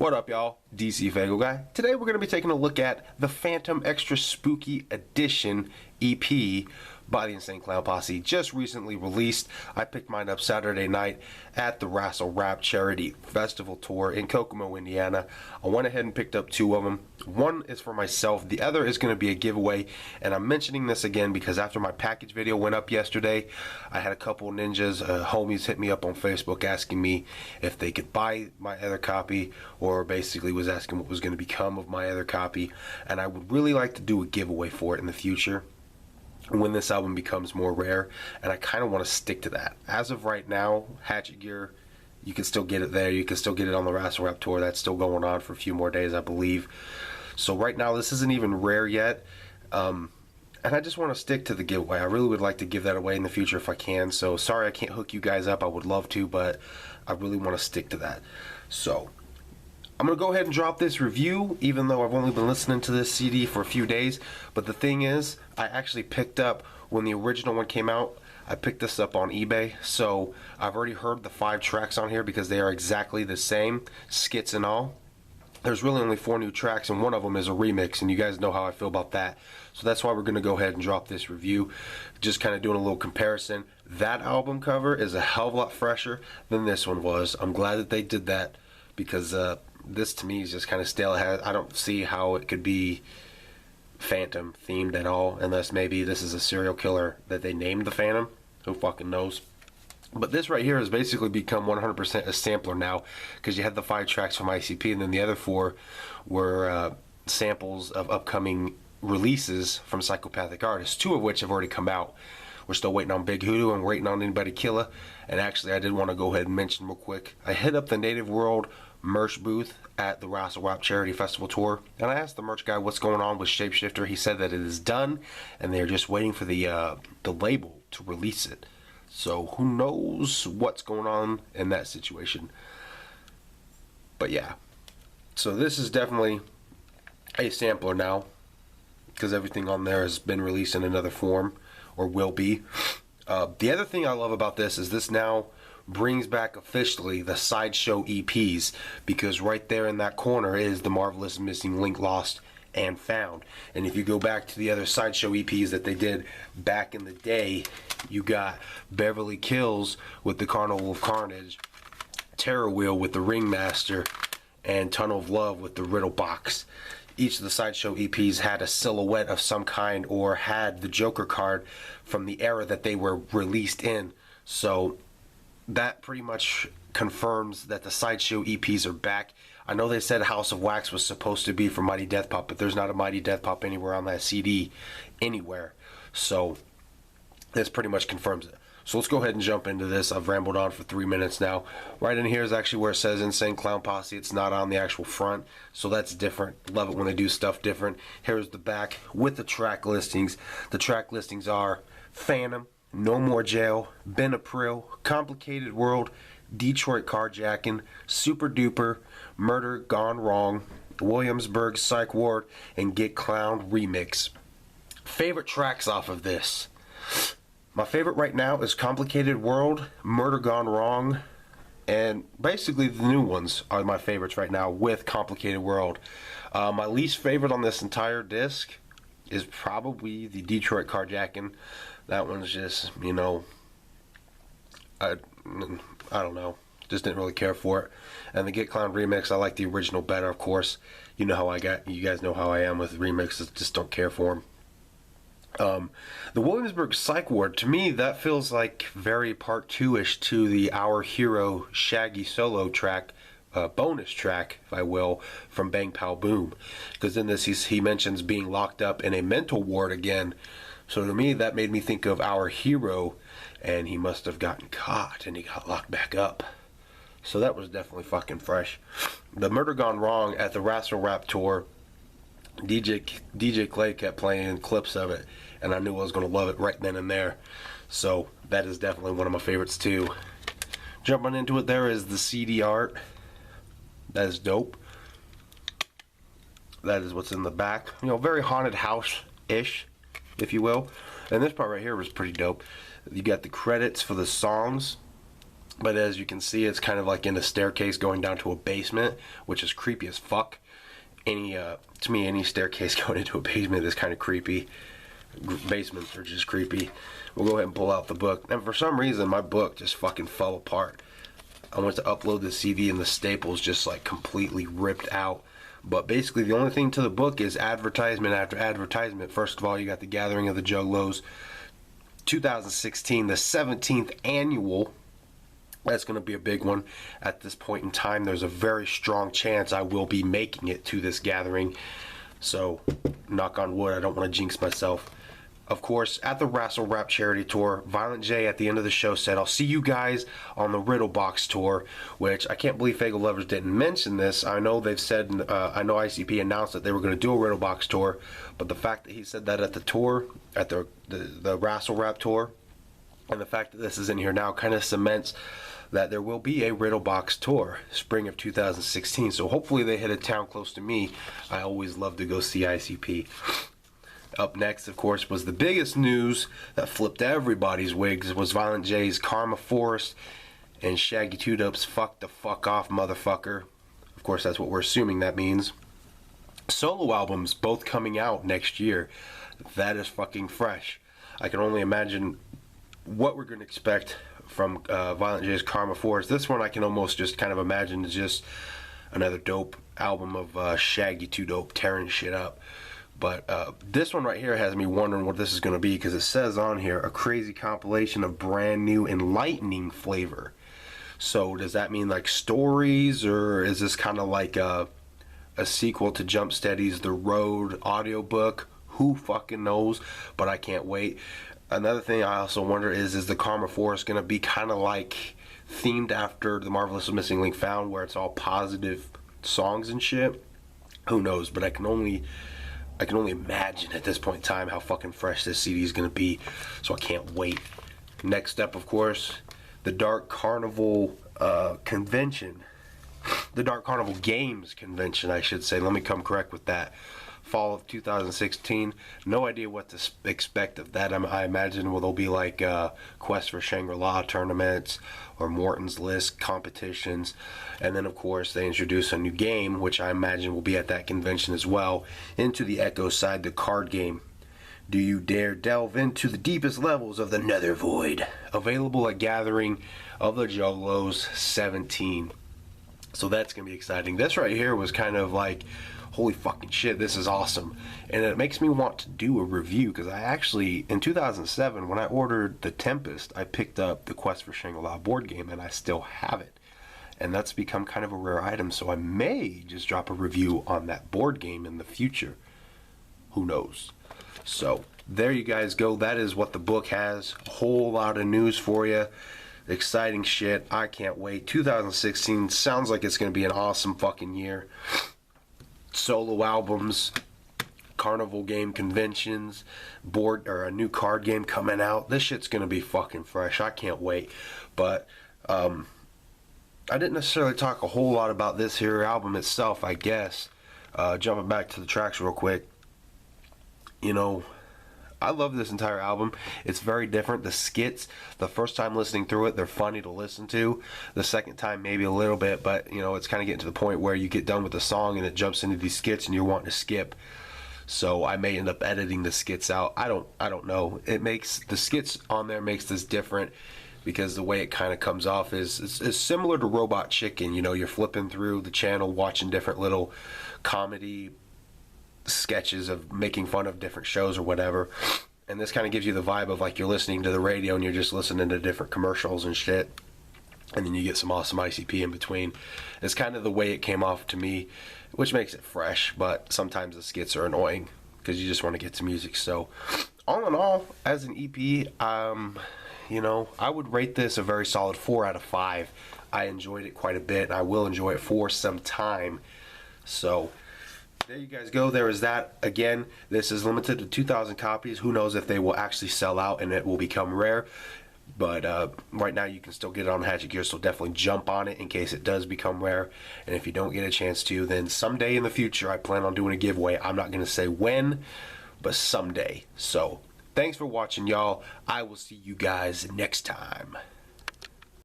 What up, y'all? DCFAYGOGUY. Today we're going to be taking a look at the Phantom Extra Spooky Edition EP by the Insane Clown Posse, just recently released. I picked mine up Saturday night at the Wrestle Rap Charity Festival Tour in Kokomo, Indiana. I went ahead and picked up two of them. One is for myself, the other is going to be a giveaway, and I'm mentioning this again because after my package video went up yesterday, I had a couple ninjas, homies hit me up on Facebook asking me if they could buy my other copy, or basically was asking what was going to become of my other copy, and I would really like to do a giveaway for it in the future when this album becomes more rare, and I kind of want to stick to that. As of right now, Hatchet Gear, you can still get it there. You can still get it on the Wrestle Rap Tour. That's still going on for a few more days, I believe. So right now, this isn't even rare yet, and I just want to stick to the giveaway. I really would like to give that away in the future if I can, so sorry I can't hook you guys up. I would love to, but I really want to stick to that. So I'm going to go ahead and drop this review, even though I've only been listening to this CD for a few days. But the thing is, I actually picked up, when the original one came out, I picked this up on eBay. So I've already heard the 5 tracks on here because they are exactly the same, skits and all. There's really only 4 new tracks, and one of them is a remix, and you guys know how I feel about that. So that's why we're going to go ahead and drop this review, just kind of doing a little comparison. That album cover is a hell of a lot fresher than this one was. I'm glad that they did that because this to me is just kind of stale. I don't see how it could be Phantom themed at all, unless maybe this is a serial killer that they named the Phantom. Who fucking knows? But this right here has basically become 100% a sampler now, because you had the 5 tracks from ICP, and then the other 4 were samples of upcoming releases from psychopathic artists, 2 of which have already come out. We're still waiting on Big Hoodoo and waiting on Anybody Killa. And actually, I did want to go ahead and mention real quick, I hit up the Native World merch booth at the Wrestle Rap Charity Festival Tour, and I asked the merch guy what's going on with Shapeshifter. He said that it is done, and they're just waiting for the label to release it. So who knows what's going on in that situation. But yeah, so this is definitely a sampler now, because everything on there has been released in another form, or will be. The other thing I love about this is this now brings back officially the Sideshow EPs, because right there in that corner is the Marvelous Missing Link Lost and Found. And if you go back to the other Sideshow EPs that they did back in the day, you got Beverly Kills with the Carnival of Carnage, Terror Wheel with the Ringmaster, and Tunnel of Love with the Riddle Box. Each of the Sideshow EPs had a silhouette of some kind, or had the Joker card from the era that they were released in. So that pretty much confirms that the Sideshow EPs are back. I know they said House of Wax was supposed to be for Mighty Death Pop, but there's not a Mighty Death Pop anywhere on that CD, anywhere. So this pretty much confirms it. So let's go ahead and jump into this. I've rambled on for 3 minutes now. Right in here is actually where it says Insane Clown Posse. It's not on the actual front, so that's different. Love it when they do stuff different. Here's the back with the track listings. The track listings are Phantom, No More Jail, Ben April, Complicated World, Detroit Carjacking, Super Duper, Murder Gone Wrong, Williamsburg Psych Ward, and Get Clowned Remix. Favorite tracks off of this. My favorite right now is Complicated World, Murder Gone Wrong, and basically the new ones are my favorites right now with Complicated World. My least favorite on this entire disc is probably the Detroit Carjacking. That one's just, you know, I don't know, just didn't really care for it. And the Get Clown remix, I like the original better, of course. You know how you guys know how I am with remixes, just don't care for them. The Williamsburg Psych Ward, to me, that feels like very part 2-ish to the Our Hero Shaggy solo track, bonus track, if I will, from Bang Pow Boom. Because in this, he mentions being locked up in a mental ward again. So to me, that made me think of Our Hero, and he must have gotten caught, and he got locked back up. So that was definitely fucking fresh. The Murder Gone Wrong at the Wrestle Rap Tour, DJ Clay kept playing clips of it, and I knew I was going to love it right then and there. So that is definitely one of my favorites too. Jumping into it, there is the CD art. That is dope. That is what's in the back. You know, very haunted house-ish, if you will. And this part right here was pretty dope. You got the credits for the songs. But as you can see, it's kind of like in a staircase going down to a basement, which is creepy as fuck. To me, any staircase going into a basement is kind of creepy. Basements are just creepy. We'll go ahead and pull out the book. And for some reason, my book just fucking fell apart. I went to upload the CD and the staples just like completely ripped out. But basically, the only thing to the book is advertisement after advertisement. First of all, you got the Gathering of the Juggalos 2016, the 17th annual. That's going to be a big one. At this point in time, there's a very strong chance I will be making it to this gathering. So, knock on wood, I don't want to jinx myself. Of course, at the Wrestle Rap charity tour, Violent J at the end of the show said, "I'll see you guys on the Riddle Box tour," which I can't believe Faygo Lovers didn't mention this. I know they've said, I know ICP announced that they were going to do a Riddle Box tour, but the fact that he said that at the tour, at the Wrestle Rap tour, and the fact that this is in here now kind of cements that there will be a Riddle Box tour spring of 2016. So hopefully they hit a town close to me. I always love to go see ICP. Up next, of course, was the biggest news that flipped everybody's wigs, was Violent J's Karma Forest and Shaggy 2 Dope's Fuck the Fuck Off Motherfucker. Of course, that's what we're assuming that means. Solo albums both coming out next year. That is fucking fresh. I can only imagine what we're going to expect from Violent J's Karma Forest. This one I can almost just kind of imagine is just another dope album of Shaggy 2 Dope tearing shit up. But this one right here has me wondering what this is going to be, because it says on here, a crazy compilation of brand new enlightening flavor. So does that mean like stories, or is this kind of like a sequel to Jump Steady's The Road audiobook? Who fucking knows, but I can't wait. Another thing I also wonder is the Karma Forest going to be kind of like themed after The Marvelous Missing Link Found, where it's all positive songs and shit? Who knows, but I can only imagine at this point in time how fucking fresh this CD is going to be, so I can't wait. Next up, of course, the Dark Carnival convention. The Dark Carnival Games convention, I should say. Let me come correct with that. Fall of 2016. No idea what to expect of that. I imagine there'll be like Quest for Shangri-La tournaments or Morton's List competitions. And then, of course, they introduce a new game, which I imagine will be at that convention as well. Into the Echo side, the card game. Do you dare delve into the deepest levels of the Nether Void? Available at Gathering of the Juggalos 17. So that's going to be exciting. This right here was kind of like, holy fucking shit, this is awesome. And it makes me want to do a review, because I actually, in 2007, when I ordered The Tempest, I picked up the Quest for Shangri-La board game, and I still have it. And that's become kind of a rare item, so I may just drop a review on that board game in the future. Who knows? So, there you guys go. That is what the book has. A whole lot of news for you. Exciting shit. I can't wait. 2016 sounds like it's going to be an awesome fucking year. Solo albums, carnival game conventions, board or a new card game coming out. This shit's gonna be fucking fresh. I can't wait. But I didn't necessarily talk a whole lot about this here album itself, I guess. Jumping back to the tracks real quick. You know, I love this entire album. It's very different. The skits, the first time listening through it, they're funny to listen to. The second time, maybe a little bit, but, you know, it's kind of getting to the point where you get done with the song and it jumps into these skits and you're wanting to skip. So I may end up editing the skits out. I don't know. It makes, the skits on there makes this different, because the way it kind of comes off is similar to Robot Chicken. You know, you're flipping through the channel, watching different little comedy sketches of making fun of different shows or whatever, and this kind of gives you the vibe of like you're listening to the radio and you're just listening to different commercials and shit, and then you get some awesome ICP in between. It's kind of the way it came off to me, which makes it fresh, but sometimes the skits are annoying because you just want to get to music. So all in all, as an EP, you know, I would rate this a very solid 4 out of 5. I enjoyed it quite a bit, and I will enjoy it for some time. So there you guys go. There is that. Again, this is limited to 2,000 copies. Who knows if they will actually sell out and it will become rare. But right now you can still get it on Hatchet Gear, so definitely jump on it in case it does become rare. And if you don't get a chance to, then someday in the future I plan on doing a giveaway. I'm not going to say when, but someday. So thanks for watching, y'all. I will see you guys next time.